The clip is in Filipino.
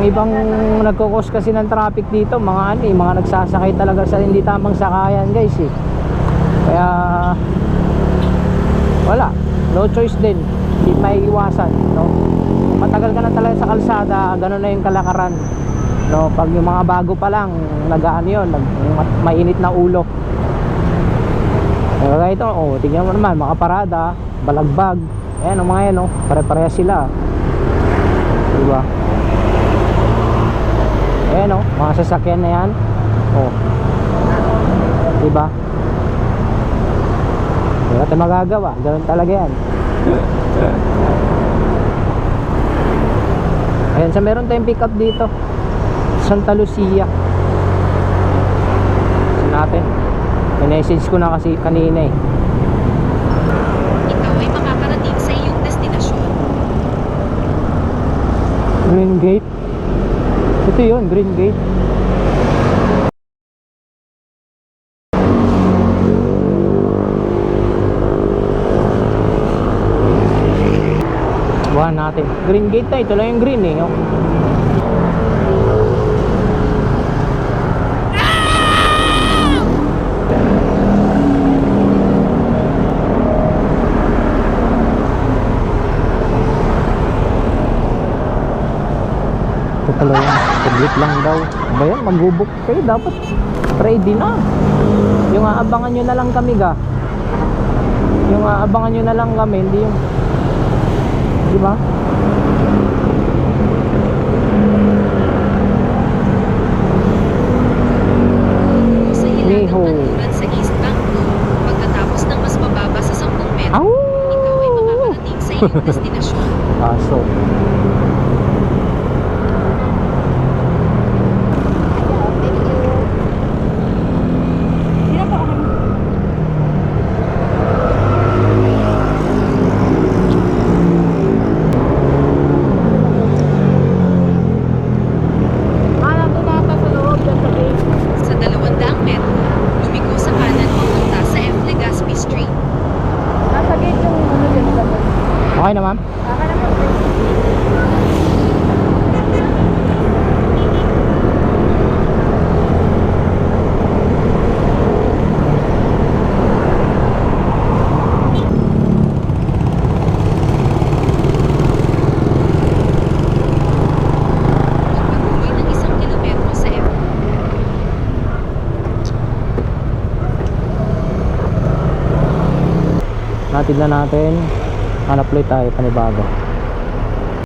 ibang nagkukos kasi ng traffic dito, mga ano eh, mga nagsasakay talaga sa hindi tamang sakayan guys eh. Kaya wala, no choice din, hindi maiiwasan, no? Matagal ka na talaga sa kalsada, gano'n na yung kalakaran, no? Pag yung mga bago pa lang, nag-ano yun, mainit na ulo. Kaya ito, oh, tingnan mo naman, makaparada, balagbag, ayan, mga yan, oh, pare-pareha sila, diba? Ayan, oh, mga sasakyan na yan, oh, diba? Hindi natin magagawa, gano'n talaga yan. Ayan, sa meron tayong pick up dito, Santa Lucia. Kasi natin, message ko na kasi kanina eh. Ikaw ay makakarating sa iyong destinasyon. Green Gate. Ito yun, Green Gate. Buwan natin. Green Gate na, ito lang yung green eh. Oh. Ito pala yan. Saglit lang daw. Ba yan? Mag-book kayo. Dapat ready na. Yung aabangan nyo na lang kami ga. Yung aabangan nyo na lang kami. Hindi yung... Diba? Sa hilagang kanluran sa East Bank Road, pagkatapos ng mas mababa sa 10 metro, Ow! ikaw ay makakarating sa iyong destinasyon. Kaso Sa 200 metro, lumiko sa kanan papunta sa F. Legazpi Street. Nasa gate yung ano dyan sa bus. okay na ma'am? Baka naman po. Pagpatuloy ng 1 kilometro sa F. Natin na natin. Hanap ulit tayo panibago.